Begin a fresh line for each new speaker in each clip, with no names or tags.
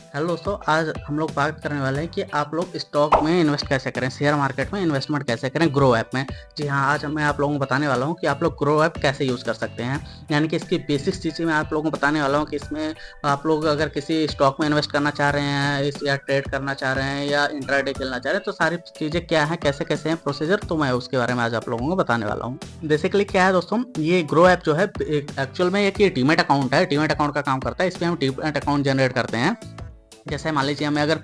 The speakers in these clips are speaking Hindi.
हेलो दोस्तों, आज हम लोग बात करने वाले हैं कि आप लोग स्टॉक में इन्वेस्ट कैसे करें, शेयर मार्केट में इन्वेस्टमेंट कैसे करें ग्रो ऐप में। जी हाँ, आज मैं आप लोगों को बताने वाला हूँ कि आप लोग ग्रो ऐप कैसे यूज़ कर सकते हैं। यानी कि इसकी बेसिक्स चीज़ें मैं आप लोगों को बताने वाला हूँ कि इसमें आप लोग अगर किसी स्टॉक में इन्वेस्ट करना चाह रहे हैं या ट्रेड करना चाह रहे हैं या इंट्राडे खेलना चाह रहे हैं, तो सारी चीज़ें क्या हैं, कैसे कैसे हैं प्रोसीजर, तो मैं उसके बारे में आज आप लोगों को बताने वाला हूँ। बेसिकली क्या है दोस्तों, ये ग्रो ऐप जो है एक्चुअल में एक ये डीमैट अकाउंट है। डीमैट अकाउंट का काम करता है, इसमें हम डीमैट अकाउंट जनरेट करते हैं। जैसे मान लीजिए हमें अगर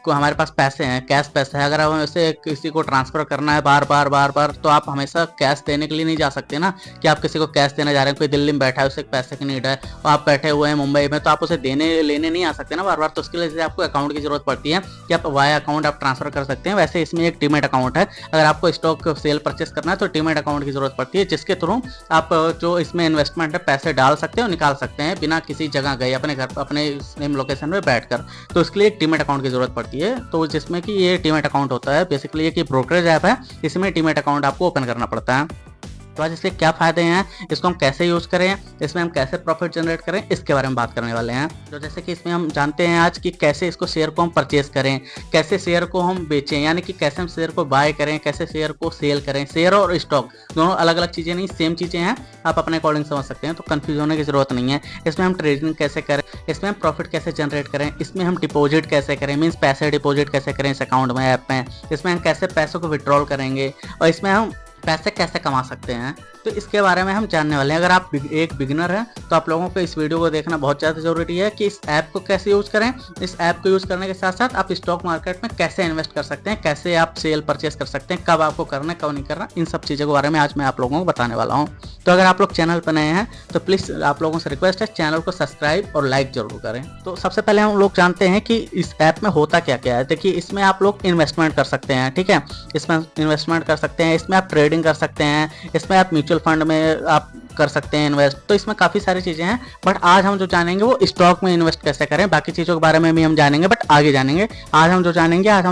हमारे पास पैसे हैं, कैश पैसा है, अगर हमें उसे किसी को ट्रांसफर करना है बार बार बार बार, तो आप हमेशा कैश देने के लिए नहीं जा सकते ना, कि आप किसी को कैश देने जा रहे हैं। कोई दिल्ली में बैठा है, उसे पैसे की नीड है और आप बैठे हुए हैं मुंबई में, तो आप उसे देने लेने नहीं आ सकते ना बार बार। तो उसके लिए आपको अकाउंट की जरूरत पड़ती है कि आप वाया अकाउंट आप ट्रांसफर कर सकते हैं। वैसे इसमें एक डीमैट अकाउंट है। अगर आपको स्टॉक सेल परचेस करना है तो डीमैट अकाउंट की जरूरत पड़ती है, जिसके थ्रू आप जो इसमें इन्वेस्टमेंट है पैसे डाल सकते हैं और निकाल सकते हैं बिना किसी जगह गए, अपने घर अपने सेम लोकेशन में बैठकर। तो इसके लिए एक डीमैट अकाउंट की जरूरत पड़ती है। तो जिसमें कि ये डीमैट अकाउंट होता है, बेसिकली एक ब्रोकरेज ऐप है, इसमें डीमैट अकाउंट आपको ओपन करना पड़ता है। तो आज इसके क्या फायदे हैं, इसको हम कैसे यूज करें, इसमें हम कैसे प्रॉफिट जनरेट करें, इसके बारे में बात करने वाले हैं। तो जैसे कि इसमें हम जानते हैं आज कि कैसे इसको शेयर को हम परचेज करें, कैसे शेयर को हम बेचें, यानी कि कैसे हम शेयर को बाय करें, कैसे शेयर को सेल करें। शेयर और स्टॉक दोनों अलग अलग चीजें नहीं, सेम चीजें हैं, आप अपने अकॉर्डिंग समझ सकते हैं, तो कंफ्यूज होने की जरूरत नहीं है। इसमें हम ट्रेडिंग कैसे करें, इसमें हम प्रॉफिट कैसे जनरेट करें, इसमें हम डिपॉजिट कैसे करें, मीन्स पैसे डिपॉजिट कैसे करें इस अकाउंट में, ऐप में, इसमें हम कैसे पैसों को विड्रॉल करेंगे और इसमें हम पैसे कैसे कमा सकते हैं, तो इसके बारे में हम जानने वाले हैं। अगर आप एक बिगिनर हैं तो आप लोगों को इस वीडियो को देखना बहुत ज़्यादा जरूरी है कि इस ऐप को कैसे यूज़ करें। इस ऐप को यूज़ करने के साथ साथ आप स्टॉक मार्केट में कैसे इन्वेस्ट कर सकते हैं, कैसे आप सेल परचेस कर सकते हैं, कब आपको करना है कब नहीं करना, इन सब चीज़ों के बारे में आज मैं आप लोगों को बताने वाला हूँ। तो अगर आप लोग चैनल पर नए हैं तो प्लीज़ आप लोगों से रिक्वेस्ट है, चैनल को सब्सक्राइब और लाइक जरूर करें। तो सबसे पहले हम लोग जानते हैं कि इस ऐप में होता क्या क्या है। देखिए, इसमें आप लोग इन्वेस्टमेंट कर सकते हैं, ठीक है, इसमें इन्वेस्टमेंट कर सकते हैं, इसमें आप ट्रेडिंग कर सकते हैं, इसमें आप म्यूचुअल फंड में आप कर सकते हैं इन्वेस्ट। तो इसमें काफ़ी सारी चीज़ें हैं, बट आज हम जो जानेंगे वो स्टॉक में इन्वेस्ट कैसे करें। बाकी चीज़ों के बारे में भी हम जानेंगे, बट आगे जानेंगे। आज हम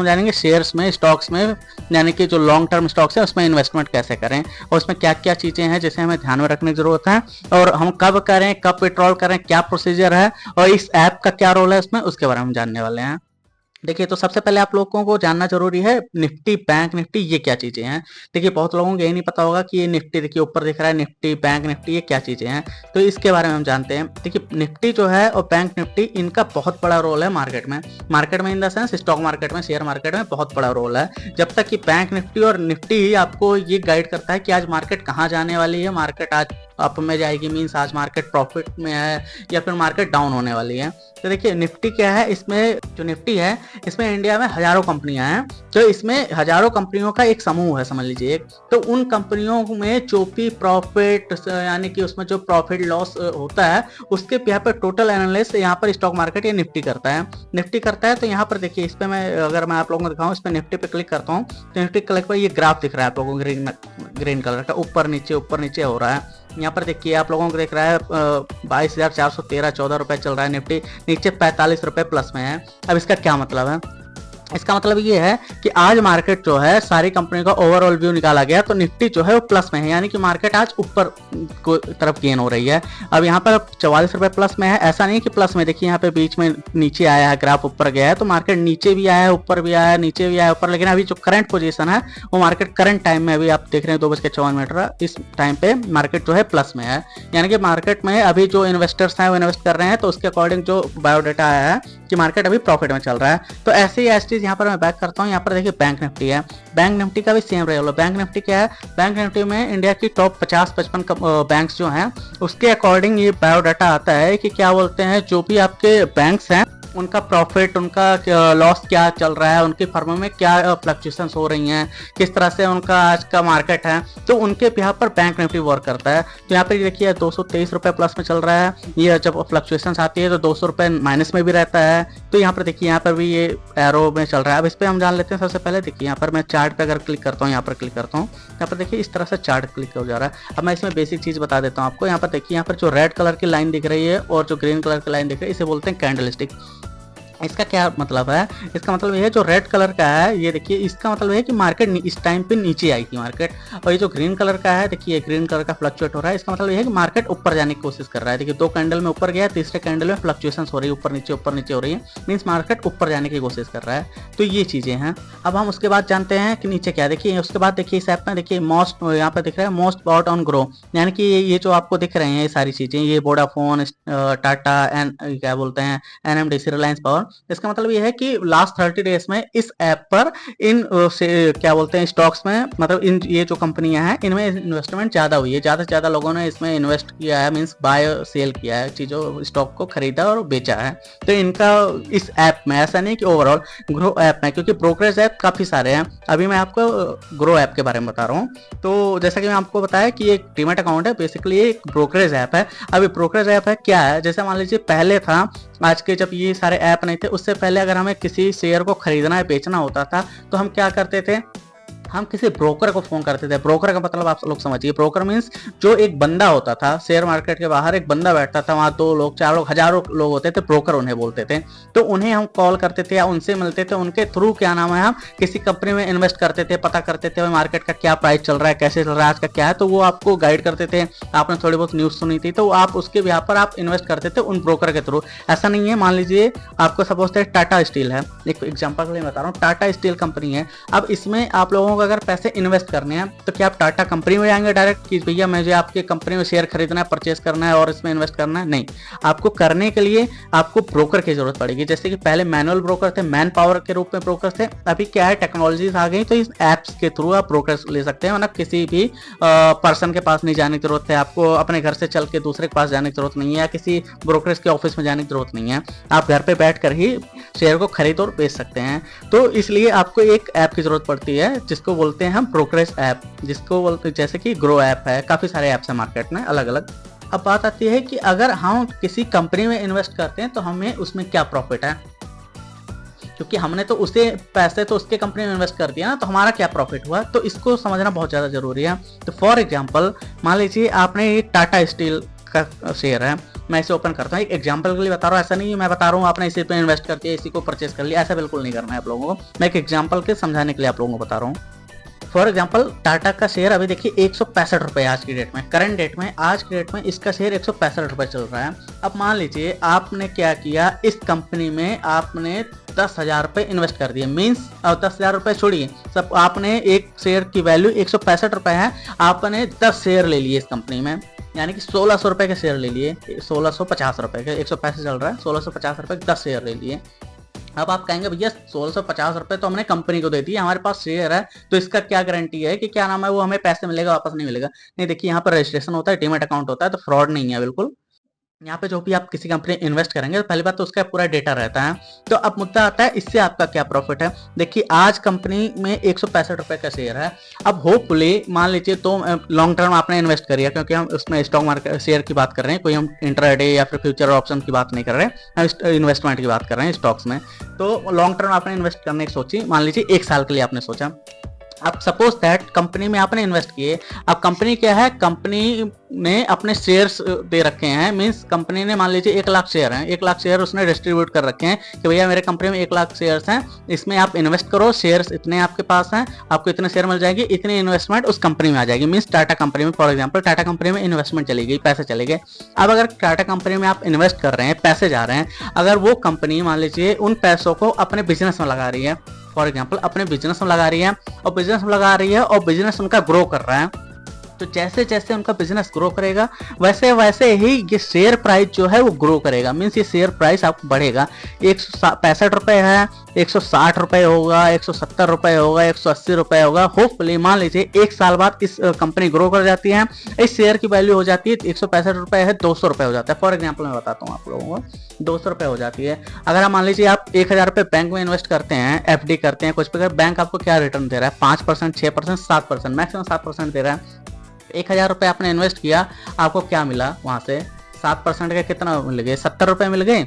जानेंगे शेयर्स में, स्टॉक्स में, यानी कि जो लॉन्ग टर्म स्टॉक्स है उसमें इन्वेस्टमेंट कैसे करें और उसमें क्या क्या चीज़ें हैं जिसे हमें ध्यान में रखने की जरूरत है, और हम कब करें, कब विड्रॉल करें, क्या प्रोसीजर है और इस ऐप का क्या रोल है उसमें, उसके बारे में हम जानने वाले हैं। देखिए, तो सबसे पहले आप लोगों को जानना जरूरी है निफ्टी, बैंक निफ्टी, ये क्या चीजें हैं। देखिए, बहुत लोगों को यही नहीं पता होगा कि ये निफ्टी, देखिए ऊपर दिख रहा है निफ्टी, बैंक निफ्टी, ये क्या चीजें हैं। तो इसके बारे में हम जानते हैं। देखिए, निफ्टी जो है और बैंक निफ्टी, इनका बहुत बड़ा रोल है मार्केट में in the sense stock market में, शेयर मार्केट में बहुत बड़ा रोल है। जब तक कि बैंक निफ्टी और निफ्टी आपको ये गाइड करता है कि आज मार्केट कहाँ जाने वाली है, मार्केट आज अप में जाएगी, मीन्स आज मार्केट प्रॉफिट में है या फिर मार्केट डाउन होने वाली है। तो देखिए, निफ्टी क्या है, इसमें जो निफ्टी है इसमें इंडिया में हजारों कंपनियां हैं। तो इसमें हजारों कंपनियों का एक समूह है, समझ लीजिए एक। तो उन कंपनियों में जो भी प्रॉफिट, यानी कि उसमें जो प्रॉफिट लॉस होता है, उसके यहाँ पर टोटल एनालिसिस यहाँ पर स्टॉक मार्केट ये निफ्टी करता है। तो यहाँ पर देखिए, इस पर अगर मैं आप लोगों को दिखाऊं, इस पर निफ्टी पे क्लिक करता हूँ तो निफ्टी क्लिक पर ये ग्राफ दिख रहा है आप लोगों को, ग्रीन कलर का, ऊपर नीचे हो रहा है। यहाँ पर देखिए, आप लोगों को दिख रहा है 22,413 14 रुपए चल रहा है निफ्टी, नीचे 45 रुपए प्लस में है। अब इसका क्या मतलब है, इसका मतलब ये है कि आज मार्केट जो है, सारी कंपनी का ओवरऑल व्यू निकाला गया तो निफ्टी जो है वो प्लस में है, यानी कि मार्केट आज ऊपर को तरफ गेन हो रही है। अब यहाँ पर 44 रुपए प्लस में है, ऐसा नहीं कि प्लस में, देखिए यहाँ पे बीच में नीचे आया है, ग्राफ ऊपर गया है, तो मार्केट नीचे भी आया है, ऊपर भी आया है, नीचे भी आया है, ऊपर। लेकिन अभी जो करंट पोजीशन है वो मार्केट करंट टाइम में, अभी आप देख रहे हैं 2:54, इस टाइम पे मार्केट जो है प्लस में है। यानी कि मार्केट में अभी जो इन्वेस्टर्स हैं वो इन्वेस्ट कर रहे हैं, तो उसके अकॉर्डिंग जो बायोडाटा आया है कि मार्केट अभी प्रॉफिट में चल रहा है। तो ऐसे ही एस यहाँ पर मैं बैक करता हूँ, यहाँ पर देखिए बैंक निफ्टी है, बैंक निफ्टी का भी सेम रोल है। बैंक निफ्टी क्या है, बैंक निफ्टी में इंडिया की टॉप 50-55 बैंक्स जो हैं उसके अकॉर्डिंग ये बायोडाटा आता है कि क्या बोलते हैं, जो भी आपके बैंक्स हैं उनका प्रॉफिट, उनका लॉस क्या चल रहा है, उनकी फर्मों में क्या फ्लक्चुएशंस हो रही हैं, किस तरह से उनका आज का मार्केट है, तो उनके यहाँ पर बैंक निफ्टी वर्क करता है। तो यहाँ पर देखिए 223 रुपये प्लस में चल रहा है, ये जब फ्लक्चुएशंस आती है तो 200 रुपये माइनस में भी रहता है। तो यहाँ पर देखिए, यहाँ पर भी ये एरो में चल रहा है। अब इस पर हम जान लेते हैं। सबसे पहले देखिए, यहाँ पर मैं चार्ट पे अगर क्लिक करता हूँ, यहाँ पर क्लिक करता हूँ, यहाँ पर देखिए इस तरह से चार्ट क्लिक हो जा रहा है। अब मैं इसमें बेसिक चीज़ बता देता हूँ आपको। यहाँ पर देखिए, यहाँ पर जो रेड कलर की लाइन दिख रही है और जो ग्रीन कलर की लाइन दिख रही है, इसे बोलते हैं कैंडल स्टिक। इसका क्या मतलब है? इसका मतलब ये है, जो रेड कलर का है ये देखिए, इसका मतलब है कि मार्केट इस टाइम पे नीचे आएगी मार्केट। और ये जो ग्रीन कलर का है देखिए, ग्रीन कलर का फ्लक्चुएट हो रहा है, इसका मतलब ये है कि मार्केट ऊपर जाने की कोशिश कर रहा है। देखिए 2 कैंडल में ऊपर गया, तीसरे कैंडल में फ्लक्चुएशन हो रही है, ऊपर नीचे हो रही है, मीन्स मार्केट ऊपर जाने की कोशिश कर रहा है। तो ये चीज़ें हैं। अब हम उसके बाद जानते हैं कि नीचे क्या, देखिए उसके बाद देखिए इस ऐप में देखिए मोस्ट, यहाँ पे दिख रहा है मोस्ट बॉट ऑन ग्रो, यानी कि ये जो आपको दिख रहे हैं ये सारी चीज़ें, ये वोडाफोन, टाटा एंड क्या बोलते हैं NMDC, रिलायंस पावर। इसका मतलब ये है कि लास्ट 30 डेज में इस ऐप पर इन क्या बोलते हैं स्टॉक्स में, मतलब इन ये जो कंपनियां हैं इनमें इन्वेस्टमेंट ज़्यादा हुई है, ज़्यादा से ज़्यादा लोगों ने इसमें इन्वेस्ट किया है, मीन्स बाय सेल किया है, चीज़ों स्टॉक को खरीदा और बेचा है। तो इनका इस ऐप में, ऐसा नहीं कि ओवरऑल ग्रो ऐप में, क्योंकि ब्रोकरेज ऐप काफ़ी सारे हैं, अभी मैं आपको ग्रो ऐप के बारे में बता रहा हूँ। तो जैसा कि मैं आपको बताया कि एक डीमैट अकाउंट है, बेसिकली एक ब्रोकरेज ऐप है। अभी ब्रोकरेज ऐप है क्या है, जैसे मान लीजिए पहले था, आज के जब ये सारे ऐप नहीं थे उससे पहले अगर हमें किसी शेयर को खरीदना या बेचना होता था तो हम क्या करते थे, हम किसी ब्रोकर को फोन करते थे। ब्रोकर का मतलब आप लोग समझिए, ब्रोकर मीन्स जो एक बंदा होता था शेयर मार्केट के बाहर, एक बंदा बैठता था वहां, 2 लोग 4 लोग हजारों लोग होते थे, ब्रोकर उन्हें बोलते थे। तो उन्हें हम कॉल करते थे या उनसे मिलते थे, उनके थ्रू क्या नाम है हम किसी कंपनी में इन्वेस्ट करते थे, पता करते थे मार्केट का क्या प्राइस चल रहा है, कैसे चल रहा है, आज का क्या है, तो वो आपको गाइड करते थे। आपने थोड़ी बहुत न्यूज सुनी थी तो आप उसके बिहार पर आप इन्वेस्ट करते थे उन ब्रोकर के थ्रू। ऐसा नहीं है, मान लीजिए आपको सपोज थे टाटा स्टील है, एक एग्जाम्पल के लिए बता रहा हूँ, टाटा स्टील कंपनी है। अब इसमें आप लोगों को अगर पैसे इन्वेस्ट करने हैं तो क्या आप टाटा कंपनी में जाएंगे डायरेक्ट कि भैया मुझे आपके कंपनी में शेयर खरीदना है, परचेस करना है और इसमें इन्वेस्ट करना है? नहीं, आपको करने के लिए आपको ब्रोकर की जरूरत पड़ेगी। जैसे कि पहले मैनुअल ब्रोकर थे, मैन पावर के रूप में ब्रोकर थे, अभी क्या है टेक्नोलॉजीज आ गई तो इस एप्स के थ्रू आप ब्रोकर ले सकते हैं, मतलब किसी भी पर्सन के पास नहीं जाने की जरूरत है, आपको अपने घर से चल के दूसरे के पास जाने की जरूरत नहीं है, या किसी ब्रोकरेज के ऑफिस में जाने की जरूरत नहीं है, आप घर पे बैठ कर ही शेयर को खरीद और बेच सकते हैं। तो इसलिए आपको एक ऐप की जरूरत पड़ती है जिसको बोलते हैं हम ब्रोकरेज ऐप, जिसको बोलते हैं जैसे कि ग्रो ऐप है, काफी सारे ऐप्स हैं मार्केट में अलग अलग। अब बात आती है कि अगर हम किसी कंपनी में इन्वेस्ट करते हैं तो हमें उसमें क्या प्रॉफिट है, क्योंकि हमने तो उसे पैसे तो उसके कंपनी में इन्वेस्ट कर दिया ना, तो हमारा क्या प्रॉफिट हुआ, तो इसको समझना बहुत ज़्यादा जरूरी है। तो फॉर एग्जांपल मान लीजिए आपने ये टाटा स्टील का शेयर है, मैं इसे ओपन करता हूँ, एक एग्जांपल के लिए बता रहा हूँ, ऐसा नहीं है मैं बता रहा हूँ आपने इसी पे इन्वेस्ट करके इसी को परचेस कर लिया, ऐसा बिल्कुल नहीं करना है आप लोगों को। मैं एक एग्जांपल के समझाने के लिए आप लोगों को बता रहा हूँ। फॉर एग्जाम्पल टाटा का शेयर अभी देखिए 165 रुपए आज की डेट में, करंट डेट में, आज की डेट में इसका शेयर 165 रुपए चल रहा है। अब मान लीजिए आपने क्या किया, इस कंपनी में आपने 10,000 रुपए इन्वेस्ट कर दिए, मीन्स 10,000 रुपए छोड़िए, सब आपने एक शेयर की वैल्यू 165 रुपए है, आपने 10 शेयर ले लिए इस कंपनी में, यानी कि 1600 रुपए के शेयर ले लिए, 1650 रुपए के, 165 चल रहा है, 1650 रुपए के 10 शेयर ले लिए। अब आप कहेंगे भैया 1650 रुपए तो हमने कंपनी को दे दिए, हमारे पास शेयर है तो इसका क्या गारंटी है कि क्या नाम है वो हमें पैसे मिलेगा वापस नहीं मिलेगा? नहीं, देखिए यहाँ पर रजिस्ट्रेशन होता है, डीमैट अकाउंट होता है, तो फ्रॉड नहीं है बिल्कुल। यहाँ पे जो भी आप किसी कंपनी इन्वेस्ट करेंगे तो पहली बात तो उसका पूरा डेटा रहता है। तो अब मुद्दा आता है इससे आपका क्या प्रॉफिट है। देखिए आज कंपनी में 165 रुपए का शेयर है, अब होपफुली मान लीजिए तो लॉन्ग टर्म आपने इन्वेस्ट करिए, क्योंकि हम उसमें स्टॉक मार्केट शेयर की बात कर रहे हैं, कोई हम इंट्राडे या फिर फ्यूचर ऑप्शन की बात नहीं कर रहे हैं, हम इन्वेस्टमेंट की बात कर रहे हैं स्टॉक्स में। तो लॉन्ग टर्म आपने इन्वेस्ट करने की सोची, मान लीजिए 1 साल के लिए आपने सोचा। अब सपोज दैट कंपनी में आपने इन्वेस्ट किए, अब कंपनी क्या है, कंपनी ने अपने शेयर्स दे रखे हैं, मींस कंपनी ने मान लीजिए 1 लाख शेयर हैं, 1 लाख शेयर उसने डिस्ट्रीब्यूट कर रखे हैं कि भैया मेरे कंपनी में 1 लाख शेयर्स हैं, इसमें आप इन्वेस्ट करो, शेयर्स इतने आपके पास हैं, आपको इतने शेयर मिल जाएंगे, इतनी इन्वेस्टमेंट उस कंपनी में आ जाएगी, मींस टाटा कंपनी में, फॉर एग्जाम्पल टाटा कंपनी में इन्वेस्टमेंट चली गई, पैसे चले गए। अब अगर टाटा कंपनी में आप इन्वेस्ट कर रहे हैं, पैसे जा रहे हैं, अगर वो कंपनी मान लीजिए उन पैसों को अपने बिजनेस में लगा रही है, फॉर एग्जाम्पल अपने बिजनेस में लगा रही है और बिजनेस उनका ग्रो कर रहा है, तो जैसे जैसे उनका बिजनेस ग्रो करेगा वैसे वैसे ही ये शेयर प्राइस जो है वो ग्रो करेगा, मीन्स ये शेयर प्राइस आपको बढ़ेगा। 165 रुपए है, 160 रुपए होगा, 170 रुपए होगा, 180 रुपए होगा। होपफुली मान लीजिए 1 साल बाद इस कंपनी ग्रो कर जाती है, इस शेयर की वैल्यू हो जाती है 165 रुपए है 200 रुपए हो जाता है। फॉर एग्जाम्पल मैं बताता हूँ आप लोगों को, 200 रुपए हो जाती है। अगर आप मान लीजिए आप 1000 रुपए बैंक में इन्वेस्ट करते हैं, FD करते हैं कुछ पे, बैंक आपको क्या रिटर्न दे रहा है, 5%, 6%, 7%, मैक्सिमम 7% दे रहा है। 1000 रुपए आपने इन्वेस्ट किया, आपको क्या मिला वहां से, 7% के कितना मिल गए, 70 रुपए मिल गए।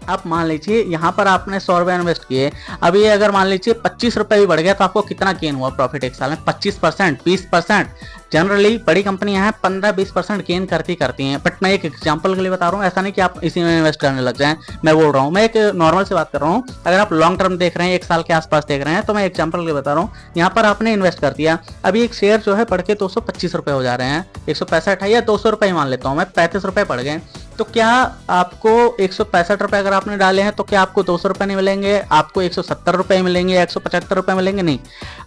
अब मान लीजिए यहाँ पर आपने 100 रुपए इन्वेस्ट किए, अब ये अगर मान लीजिए 25 रुपए भी बढ़ गया तो आपको कितना गेन हुआ प्रॉफिट 1 साल में, 25%, 20%, जनरली बड़ी कंपनियां हैं 15-20% गेन करती हैं, बट मैं एक एग्जांपल के लिए बता रहा हूँ, ऐसा नहीं कि आप इसी में इन्वेस्ट करने लग जाएं। मैं बोल रहा हूँ, मैं एक नॉर्मल से बात कर रहा हूँ। अगर आप लॉन्ग टर्म देख रहे हैं, 1 साल के आसपास देख रहे हैं, तो मैं एग्जांपल के लिए बता रहा हूँ। यहाँ पर आपने इन्वेस्ट कर दिया, अभी एक शेयर जो है बढ़ के 225 रुपए हो जा रहे हैं, 165 है या 200 रुपए मान लेता हूँ मैं, 35 रुपए पड़ गए। तो क्या आपको 165 रुपए अगर आपने डाले हैं तो क्या आपको 200 रुपए नहीं मिलेंगे, आपको 170 रुपए मिलेंगे, 175 रुपए मिलेंगे? नहीं।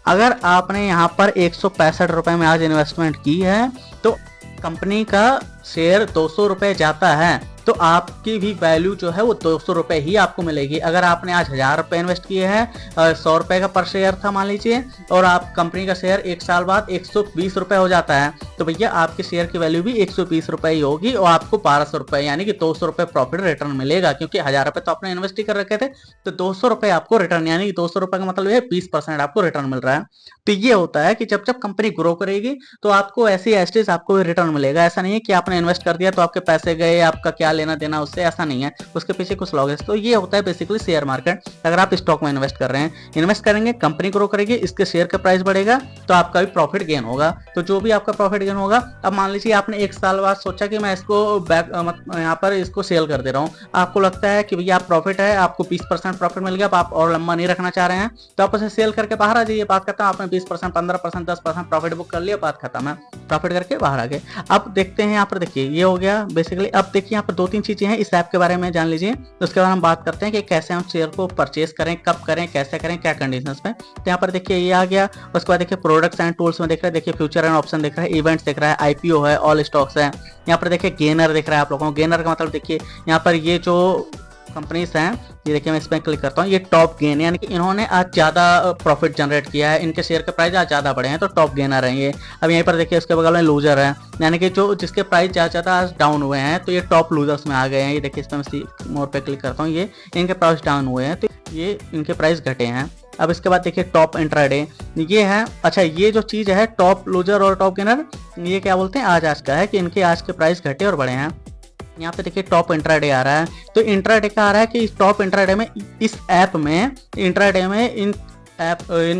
अगर आपने यहाँ पर 165 रुपए में आज इन्वेस्टमेंट की है तो कंपनी का शेयर 200 रुपए जाता है तो आपकी भी वैल्यू जो है वो 200 रुपए ही आपको मिलेगी। अगर आपने आज 1000 रुपए इन्वेस्ट किए हैं, 100 रुपए का पर शेयर था मान लीजिए, और आप कंपनी का शेयर 1 साल बाद 120 रुपए हो जाता है, तो भैया आपके शेयर की वैल्यू भी 120 रुपए ही होगी और आपको 1200 रुपए यानी कि 200 रुपए प्रॉफिट रिटर्न मिलेगा, क्योंकि 1000 रुपए तो आपने इन्वेस्ट ही कर रखे थे, तो 200 रुपए आपको रिटर्न, यानी कि 200 रुपए का मतलब है 20% आपको रिटर्न मिल रहा है। तो ये होता है कि जब जब कंपनी ग्रो करेगी तो आपको ऐसी एस्टेज आपको रिटर्न मिलेगा। ऐसा नहीं है कि आपने इन्वेस्ट कर दिया तो आपके पैसे गए, आपका क्या लेना देना उससे, ऐसा नहीं है, उसके पीछे कुछ लॉग है। तो ये होता है बेसिकली शेयर मार्केट। अगर आप स्टॉक में इन्वेस्ट कर रहे हैं, इन्वेस्ट करेंगे, कंपनी ग्रो करेगी, इसके शेयर का प्राइस बढ़ेगा तो आपका भी प्रॉफिट गेन होगा। तो जो भी आपका प्रॉफिट गेन होगा, अब मान लीजिए आपने 1 साल बाद सोचा कि मैं इसको यहाँ पर इसको सेल कर दे रहा हूँ, आपको लगता है कि भैया आप प्रॉफिट है, आपको 20% प्रॉफिट मिल गया, आप और लंबा नहीं रखना चाह रहे हैं, तो आप उसे सेल करके बाहर आ जाइए। बात करता हूँ, आपने 20%, 15%, 10% प्रॉफिट बुक कर लिया, बात खत्म है, प्रॉफिट करके बाहर आ गए। अब देखते हैं यहाँ पर, देखिए ये हो गया बेसिकली। अब देखिए यहाँ पर 2-3 चीजें हैं इस ऐप के बारे में जान लीजिए, तो उसके बाद हम बात करते हैं कि कैसे हम शेयर को परचेस करें, कब करें, कैसे करें, क्या कंडीशंस में। तो यहाँ पर देखिए ये आ गया। उसके बाद देखिए प्रोडक्ट्स एंड टूल्स में देख रहे हैं, देखिए फ्यूचर एंड ऑप्शन दिख रहा है, इवेंट्स दिख रहा है, आईपीओ है, ऑल स्टॉक्स है। यहाँ पर देखिए गेनर दिख रहा है आप लोगों को। गेनर का मतलब देखिए यहाँ पर ये जो कंपनीज हैं, ये देखिए मैं इस पर क्लिक करता हूँ, ये टॉप गेन, यानी कि इन्होंने आज ज़्यादा प्रॉफिट जनरेट किया है, इनके शेयर के प्राइस आज ज़्यादा बढ़े हैं, तो टॉप गेनर हैं ये। अब यहीं पर देखिए उसके बगल में लूजर है, यानी कि जो जिसके प्राइस ज़्यादा आज डाउन हुए हैं, तो ये टॉप लूजर्स में आ गए हैं। ये देखिए इस पर मैं मोर पे क्लिक करता हूँ, ये इनके प्राइस डाउन हुए हैं, तो ये इनके प्राइस घटे हैं। अब इसके बाद देखिए टॉप इंट्राडे, ये है। अच्छा, ये जो चीज़ है टॉप लूजर और टॉप गेनर, ये क्या बोलते हैं, आज का है कि इनके आज के प्राइस घटे और बढ़े हैं। यहाँ पे देखिए टॉप इंट्राडे आ रहा है, तो इंट्राडे का आ रहा है कि इस टॉप इंट्राडे में, इस ऐप में, इंट्राडे में इन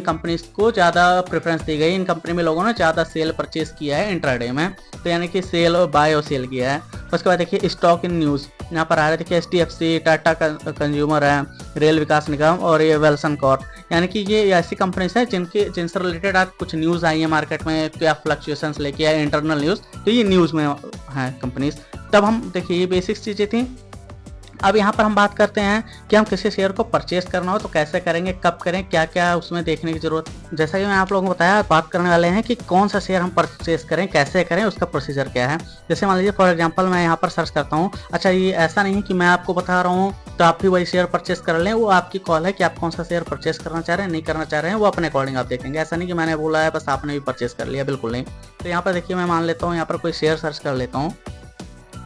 कंपनीज को ज़्यादा प्रेफरेंस दी गई, इन कंपनी में लोगों ने ज़्यादा सेल परचेज किया है इंट्राडे में, तो यानी कि सेल और बाय और सेल किया है। उसके बाद देखिए स्टॉक इन न्यूज़ यहाँ पर आ रहा है, देखिए HDFC, टाटा कंज्यूमर है, रेल विकास निगम और ये वेल्सन कॉर्प, यानी कि ये ऐसी कंपनीज हैं जिनसे रिलेटेड आज कुछ न्यूज़ आई है मार्केट में, क्या फ्लक्चुएशंस लेके आए, इंटरनल न्यूज़, तो ये न्यूज़ में है कंपनीज। तब हम देखिए ये बेसिक्स चीज़ें थी। अब यहाँ पर हम बात करते हैं कि हम किसी शेयर को परचेस करना हो तो कैसे करेंगे, कब करें, क्या क्या उसमें देखने की जरूरत। जैसा कि मैं आप लोगों को बताया, बात करने वाले हैं कि कौन सा शेयर हम परचेस करें, कैसे करें, उसका प्रोसीजर क्या है। जैसे मान लीजिए फॉर एग्जांपल मैं यहाँ पर सर्च करता हूँ। अच्छा, ये ऐसा नहीं है कि मैं आपको बता रहा हूँ तो आप भी वही शेयर परचेस कर लें, वो आपकी कॉल है कि आप कौन सा शेयर परचेस करना चाह रहे हैं, नहीं करना चाह रहे हैं, वो अपने अकॉर्डिंग आप देखेंगे। ऐसा नहीं कि मैंने बोला है बस आपने भी परचेस कर लिया, बिल्कुल नहीं। तो यहाँ पर देखिए मैं मान लेता हूँ, यहाँ पर कोई शेयर सर्च कर लेता हूँ।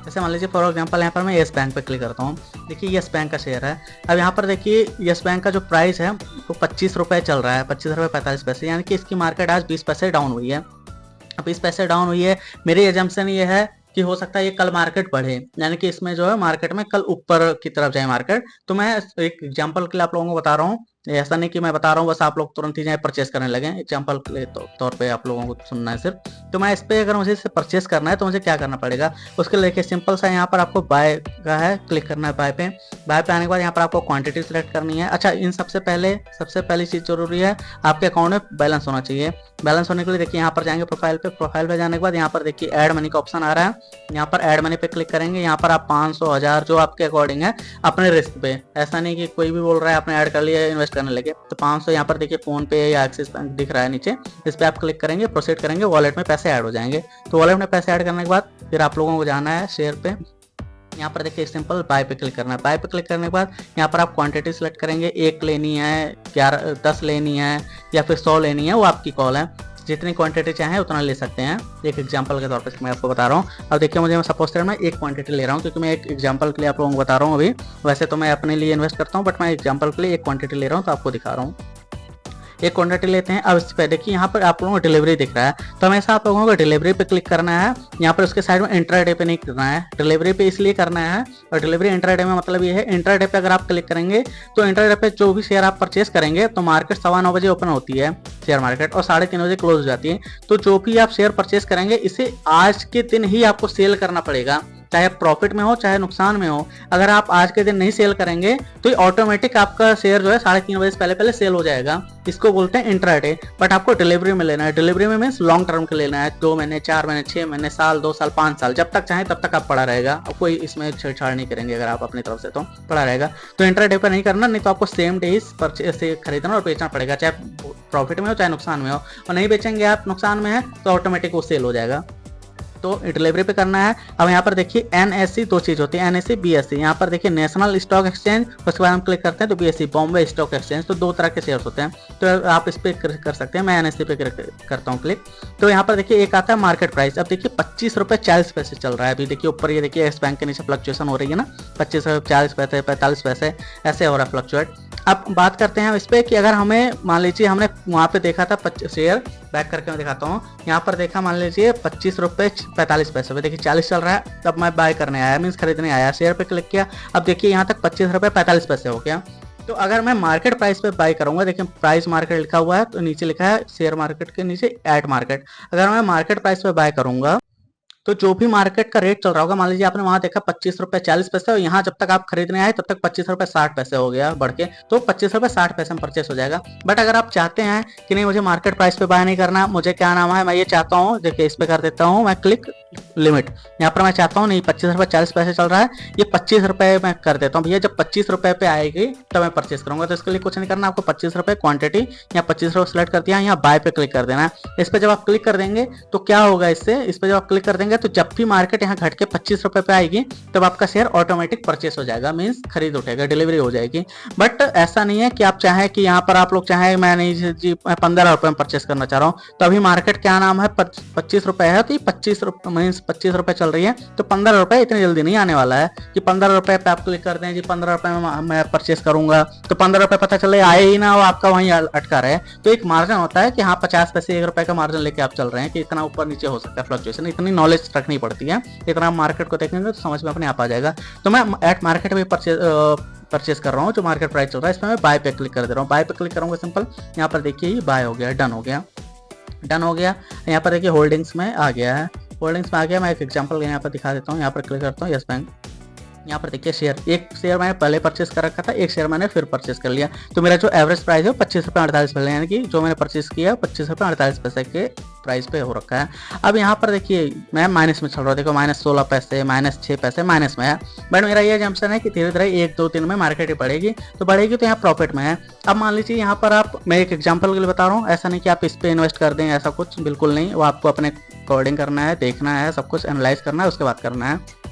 जैसे मान लीजिए फॉर एग्जांपल यहाँ पर मैं येस बैंक पे क्लिक करता हूँ, देखिए येस बैंक का शेयर है। अब यहाँ पर देखिए येस बैंक का जो प्राइस है वो 25 रुपये चल रहा है, 25 रुपये 45 पैसे, यानी कि इसकी मार्केट आज 20 पैसे डाउन हुई है। 20 पैसे डाउन हुई है, मेरी एजम्पशन ये है कि हो सकता है ये कल मार्केट बढ़े, यानी कि इसमें जो है मार्केट में कल ऊपर की तरफ जाए मार्केट। तो मैं एक एग्जांपल के लिए आप लोगों को बता रहा हूँ, ऐसा नहीं कि मैं बता रहा हूँ बस आप लोग तुरंत ही जाए परचेस करने लगे, एग्जांपल के तौर पे आप लोगों को सुनना है सिर्फ। तो मैं इस पे अगर मुझे इसे परचेस करना है तो मुझे क्या करना पड़ेगा, उसके लिए देखिए सिंपल सा यहाँ पर आपको बाय का है, क्लिक करना है बाय पे। बाय पे आने के बाद यहाँ पर आपको क्वांटिटी सिलेक्ट करनी है। अच्छा, इन सबसे पहली चीज़ जरूरी है, आपके अकाउंट में बैलेंस होना चाहिए। बैलेंस होने के लिए देखिए यहाँ पर जाएंगे प्रोफाइल पे जाने के बाद यहाँ पर देखिए ऐड मनी का ऑप्शन आ रहा है, यहाँ पर ऐड मनी पे क्लिक करेंगे। यहाँ पर आप 500, 1000 जो आपके अकॉर्डिंग है अपने रिस्क पे, ऐसा नहीं कि कोई भी बोल रहा है आपने ऐड कर लिया इन्वेस्ट करने लगे। तो 500 यहाँ पर देखिए फोन पे या एक्सिस बैंक दिख रहा है नीचे, इस पर आप क्लिक करेंगे, प्रोसीड करेंगे, वॉलेट में पैसे ऐड हो जाएंगे। तो वॉलेट में पैसे ऐड करने के बाद फिर आप लोगों को जाना है शेयर पे, यहाँ पर देखिए सिंपल बाय पे क्लिक करना है। बाय पे क्लिक करने के बाद यहाँ पर आप क्वांटिटी सिलेक्ट करेंगे, 1 लेनी है, 11, 10 लेनी है या फिर 100 लेनी है, वो आपकी कॉल है, जितनी क्वांटिटी चाहे उतना ले सकते हैं। एक एग्जांपल के तौर पे मैं आपको बता रहा हूँ। अब देखिए मुझे, मैं सपोज करें मैं 1 क्वांटिटी ले रहा हूँ, क्योंकि मैं एक एग्जांपल के लिए आप लोगों को बता रहा हूँ। अभी वैसे तो मैं अपने लिए इन्वेस्ट करता हूँ, बट मैं एग्जांपल के लिए 1 क्वांटिटी ले रहा हूँ तो आपको दिखा रहा हूँ। एक क्वांटिटी लेते हैं। अब इस पे देखिए यहाँ पर आप लोगों को डिलीवरी दिख रहा है, तो हमेशा आप लोगों को डिलीवरी पे क्लिक करना है। यहाँ पर उसके साइड में इंट्राडे पे नहीं करना है, डिलीवरी पे इसलिए करना है। और डिलीवरी इंट्राडे में मतलब ये है, इंट्राडे पे अगर आप क्लिक करेंगे तो इंट्राडे पे जो भी शेयर आप परचेस करेंगे तो मार्केट 9:15 बजे ओपन होती है शेयर मार्केट, और 3:30 बजे क्लोज हो जाती है। तो जो भी आप शेयर परचेस करेंगे इसे आज के दिन ही आपको सेल करना पड़ेगा, चाहे प्रॉफिट में हो चाहे नुकसान में हो। अगर आप आज के दिन नहीं सेल करेंगे तो ऑटोमेटिक आपका शेयर जो है 3:30 बजे से पहले पहले सेल हो जाएगा। इसको बोलते हैं इंट्राडे। बट आपको डिलीवरी में लेना है। डिलीवरी में मीन्स लॉन्ग टर्म के लेना है, 2 महीने, 4 महीने, 6 महीने, साल, 2 साल, 5 साल, जब तक चाहे तब तक आप पड़ा रहेगा। कोई इसमें छेड़छाड़ नहीं करेंगे अगर आप अपनी तरफ से, तो पड़ा रहेगा। तो इंट्राडे पर नहीं करना, नहीं तो आपको सेम डे ही परचेस से खरीदना और बेचना पड़ेगा, चाहे प्रॉफिट में हो चाहे नुकसान में हो। और नहीं बेचेंगे आप, नुकसान में है, तो ऑटोमेटिक वो सेल हो जाएगा। तो डिलीवरी पे करना है। अब यहाँ पर देखिए NSE 2 चीज होती है, NSE BSE। यहाँ पर देखिए नेशनल स्टॉक एक्सचेंज, उसके बाद हम क्लिक करते हैं तो BSE बॉम्बे स्टॉक एक्सचेंज। तो 2 तरह के शेयर्स होते हैं, तो आप इस पे कर सकते हैं। मैं NSE पे करता हूँ क्लिक। तो यहाँ पर देखिए एक आता है मार्केट प्राइस। अब देखिए 25 रुपये 40 पैसे चल रहा है अभी। देखिए ऊपर ये देखिए इस बैंक के नीचे फ्लक्चुएशन हो रही है ना, 25 रुपये 40 पैसे, 45 पैसे, ऐसे हो रहा है फ्लक्चुएट। अब बात करते हैं इस पे कि अगर हमें मान लीजिए हमने वहाँ पे देखा था शेयर, बैक करके मैं दिखाता हूँ। यहाँ पर देखा मान लीजिए 25 रुपये 45 पैसे पे, देखिए 40 चल रहा है। तब मैं बाय करने आया, मीन्स खरीदने आया, शेयर पे क्लिक किया। अब देखिए यहाँ तक 25 रुपये 45 पैसे हो गया। तो अगर मैं मार्केट प्राइस पे बाय करूंगा, देखिए प्राइस मार्केट लिखा हुआ है, तो नीचे लिखा है शेयर मार्केट के नीचे एट मार्केट। अगर मैं मार्केट प्राइस पे बाय करूंगा तो जो भी मार्केट का रेट चल रहा होगा, मान लीजिए आपने वहां देखा 25 रुपये 40 पैसे, और यहाँ जब तक आप खरीदने आए तब तक 25 रुपये 60 पैसे हो गया बढ़ के, तो 25 रुपये 60 पैसे में परचेस हो जाएगा। बट अगर आप चाहते हैं कि नहीं मुझे मार्केट प्राइस पे बाय नहीं करना, मुझे क्या नाम है, मैं ये चाहता हूँ, देखिए इस पे कर देता हूँ मैं क्लिक लिमिट। यहाँ पर मैं चाहता हूँ नहीं 25 रुपये 40 पैसे चल रहा है, ये 25 रुपये मैं कर देता हूँ भैया। जब 25 रुपये पे आएगी तब मैं परचेस करूंगा। तो इसके लिए कुछ नहीं करना, आपको 25 रुपये क्वांटिटी या 25 रुपये सेलेक्ट कर दिया, यहाँ बाय पे क्लिक कर देना है। इस पे जब आप क्लिक कर देंगे तो क्या होगा, इससे इस पे जब आप क्लिक कर देंगे तो जब भी मार्केट यहाँ घट के 25 रुपये पे आएगी तब आपका शेयर ऑटोमेटिक परचेस हो जाएगा, मीन्स खरीद उठेगा, डिलीवरी हो जाएगी। बट ऐसा नहीं है कि आप चाहें कि यहाँ पर आप लोग चाहें मैं नहीं जी 15 रुपये में परचेस करना चाह रहा हूँ, तो अभी मार्केट क्या नाम है 25 रुपये है, तो 25 रुपये मीन्स 25 रुपये चल रही है, तो 15 रुपये इतनी जल्दी नहीं आने वाला है कि 15 रुपये पे आप क्लिक कर दें जी 15 रुपये में मैं परचेस करूंगा, तो 15 रुपये पता चले आए ही ना, वो आपका वहीं अटका रहे। तो एक मार्जिन होता है कि हाँ 50 पैसे 1 रुपये का मार्जिन लेके आप चल रहे हैं कि इतना ऊपर नीचे हो सकता है फ्लक्चुएशन। इतनी नॉलेज रखनी पड़ती है, इतना मार्केट को देखेंगे तो समझ में अपने आप आ जाएगा। तो मैं एट मार्केट में परचेस कर रहा हूँ, जो मार्केट प्राइस चल रहा है इसमें मैं बाय पे क्लिक कर दे रहा हूँ। बाय पे क्लिक करूँगा सिंपल, यहाँ पर देखिए ये बाय हो गया, डन हो गया, डन हो गया। यहाँ पर देखिए होल्डिंग्स में आ गया है, होल्डिंग्स में आ गया। मैं एक एग्जांपल यहाँ पर दिखा देता हूँ, यहाँ पर क्लिक करता हूँ यस बैंक। यहाँ पर देखिए शेयर, एक शेयर मैंने पहले परचेस कर रखा था, एक शेयर मैंने फिर परचेस कर लिया। तो मेरा जो एवरेज प्राइस है 25 रुपये 48 पैसे, यानी कि जो मैंने परचेस किया 25 रुपये 48 पैसे के प्राइस पे हो रखा है। अब यहाँ पर देखिए मैं माइनस में चल रहा हूँ, देखो -16 पैसे, -6 पैसे माइनस में है। बट मेरा ये जम्पशन है कि धीरे धीरे 1-2 दिन में मार्केट बढ़ेगी, तो बढ़ेगी तो यहाँ प्रॉफिट में है। अब मान लीजिए यहाँ पर आप, मैं एक एग्जाम्पल के लिए बता रहा हूँ, ऐसा नहीं कि आप इस पर इन्वेस्ट कर दें, ऐसा कुछ बिल्कुल नहीं। वो आपको अपने अकॉर्डिंग करना है, देखना है, सब कुछ एनालाइज करना है, उसके बाद करना है।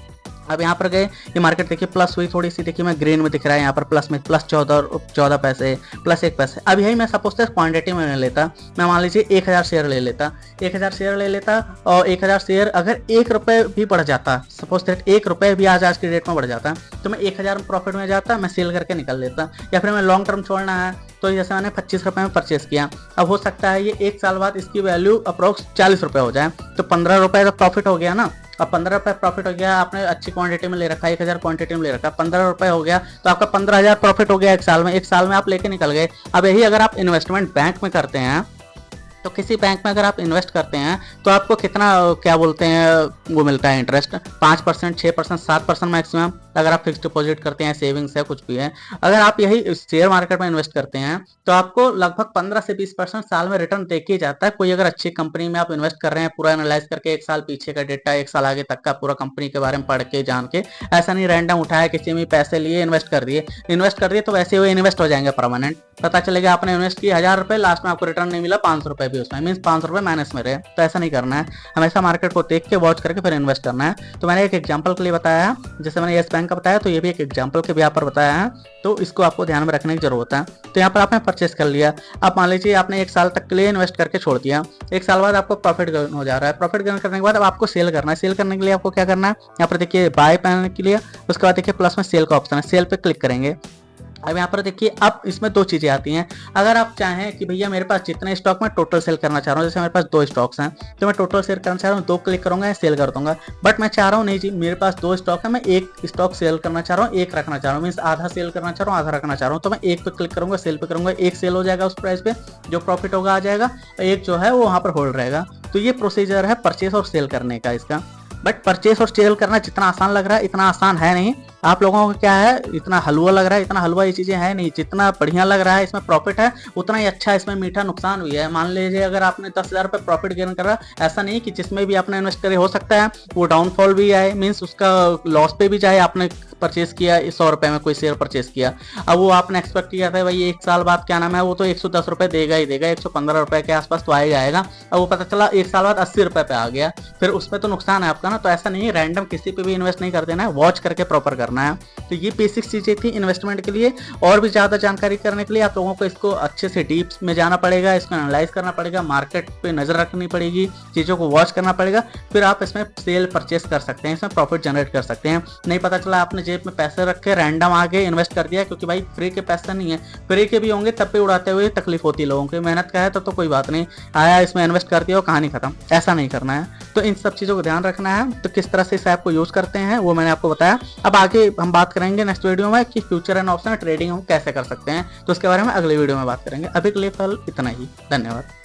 अब यहाँ पर गए, ये मार्केट देखिए प्लस हुई थोड़ी सी, देखिए मैं ग्रीन में दिख रहा है यहाँ पर प्लस में, प्लस 14 पैसे, प्लस 1 पैसे। अब यही मैं सपोज क्वांटिटी में लेता, मैं मान लीजिए 1000 शेयर ले लेता, 1000 शेयर ले लेता, और 1000 शेयर अगर 1 रुपये भी बढ़ जाता, सपोज दैट 1 रुपये भी आज की डेट में बढ़ जाता, तो मैं 1000 प्रॉफिट में जाता, मैं सेल करके निकल लेता। या फिर मैं लॉन्ग टर्म छोड़ना है, तो जैसे मैंने 25 रुपये में परचेस किया, अब हो सकता है ये 1 साल बाद इसकी वैल्यू अप्रोक्स 40 रुपये हो जाए, तो 15 रुपये का प्रॉफिट हो गया ना। अब 15 रुपये प्रॉफिट हो गया, आपने अच्छी क्वांटिटी में ले रखा है, 1000 क्वांटिटी में ले रखा, 15 रुपये हो गया, तो आपका 15,000 प्रॉफिट हो गया 1 साल में। 1 साल में आप लेके निकल गए। अब यही अगर आप इन्वेस्टमेंट बैंक में करते हैं, तो किसी बैंक में अगर आप इन्वेस्ट करते हैं तो आपको कितना क्या बोलते हैं वो मिलता है इंटरेस्ट, 5%, 6%, 7% मैक्सिमम। अगर आप फिक्स डिपॉजिट करते हैं, सेविंग्स है, कुछ भी है। अगर आप यही शेयर मार्केट में इन्वेस्ट करते हैं तो आपको लगभग 15 से 20% साल में रिटर्न देके ही जाता है। कोई अगर अच्छी कंपनी में आप इन्वेस्ट कर रहे हैं, पूरा एनालाइज करके 1 साल पीछे का डेटा, 1 साल आगे तक का पूरा कंपनी के बारे में पढ़ के जान के, ऐसा नहीं रैंडम उठाया किसी में पैसे लिए इन्वेस्ट कर दिए तो वैसे वो इन्वेस्ट हो जाएंगे परमानेंट। पता चलेगा आपने इन्वेस्ट किया 1000 रुपये, लास्ट में आपको रिटर्न नहीं मिला 500 रुपये भी उसमें, मीन्स 500 रुपये माइनस में रहे। तो ऐसा नहीं करना है, हमेशा मार्केट को देख के वॉच करके फिर इन्वेस्ट करना है। तो मैंने एक एग्जांपल के लिए बताया है, जैसे मैंने येस बैंक का बताया, तो ये भी एक एग्जांपल के भी यहाँ पर बताया है, तो इसको आपको ध्यान में रखने की जरूरत है। तो यहाँ पर आपने परचेस कर लिया। अब मान लीजिए आपने 1 साल तक के लिए इन्वेस्ट करके छोड़ दिया, 1 साल बाद आपको प्रॉफिट गेन हो जा रहा है। प्रॉफिट गेन करने के बाद अब आपको सेल करना है। सेल करने के लिए आपको क्या करना है, यहाँ पर देखिए बाय करने के लिए, उसके बाद देखिए प्लस में सेल का ऑप्शन है, सेल पे क्लिक करेंगे। अब यहाँ पर देखिए, अब इसमें दो चीजें आती हैं। अगर आप चाहें कि भैया मेरे पास जितने स्टॉक में टोटल सेल करना चाह रहा हूँ, जैसे मेरे पास 2 स्टॉक्स हैं तो मैं टोटल सेल करना चाह रहा हूँ, 2 क्लिक करूंगा सेल कर दूंगा। बट मैं चाह रहा हूँ नहीं जी, मेरे पास 2 स्टॉक है, मैं एक स्टॉक सेल करना चाह रहा हूँ, एक रखना चाह रहा हूँ, मीन्स आधा सेल करना चाह रहा हूँ, आधा रखना चाह रहा हूँ। तो मैं एक पे क्लिक करूंगा, सेल पे करूंगा, एक सेल हो जाएगा उस प्राइस पे, जो प्रॉफिट होगा आ जाएगा, एक जो है वो वहां पर होल्ड रहेगा। तो ये प्रोसीजर है परचेस और सेल करने का इसका। बट परचेस और सेल करना जितना आसान लग रहा है इतना आसान है नहीं। आप लोगों को क्या है, इतना हलवा लग रहा है, इतना हलवा ये चीजें है नहीं। जितना बढ़िया लग रहा है इसमें प्रॉफिट है, उतना ही अच्छा इसमें मीठा नुकसान भी है। मान लीजिए अगर आपने 10,000 रुपये प्रॉफिट गेन करा, ऐसा नहीं कि जिसमें भी आपने इन्वेस्ट करे हो सकता है वो डाउनफॉल भी आए, मीन्स उसका लॉस पे भी जाए। आपने परचेस किया 100 रुपए में कोई शेयर परचेस किया, अब वो आपने एक्सपेक्ट किया था भाई 1 साल बाद क्या नाम है वो तो 110 रुपए देगा ही देगा, 115 रुपए के आसपास तो आएगा आएगा। अब वो पता चला 1 साल बाद 80 रुपए पे आ गया, फिर उसमें तो नुकसान है आपका ना। तो ऐसा नहीं, रैंडम किसी पे भी इन्वेस्ट नहीं कर देना है, वॉच करके प्रॉपर करना है। तो ये बेसिक चीजें थी इन्वेस्टमेंट के लिए। और भी ज्यादा जानकारी करने के लिए आप लोगों को इसको अच्छे से डीप में जाना पड़ेगा, इसमें एनालाइज करना पड़ेगा, मार्केट पे नजर रखनी पड़ेगी, चीजों को वॉच करना पड़ेगा, फिर आप इसमें सेल परचेस कर सकते हैं, इसमें प्रॉफिट जनरेट कर सकते हैं। नहीं पता चला आपने जेब में पैसे रख के रैंडम आगे इन्वेस्ट कर दिया, क्योंकि भाई फ्री के पैसे नहीं है, फ्री के भी होंगे तब भी उड़ाते हुए तकलीफ होती है लोगों की। मेहनत का है तो कोई बात नहीं, आया इसमें इन्वेस्ट कर दिया और कहानी खत्म, ऐसा नहीं करना है। तो इन सब चीजों को ध्यान रखना है। तो किस तरह से इस ऐप को यूज करते हैं वो मैंने आपको बताया। अब आगे हम बात करेंगे नेक्स्ट वीडियो में कि फ्यूचर एंड ऑप्शन ट्रेडिंग हम कैसे कर सकते हैं, तो उसके बारे में अगले वीडियो में बात करेंगे। अभी के लिए फिलहाल इतना ही, धन्यवाद।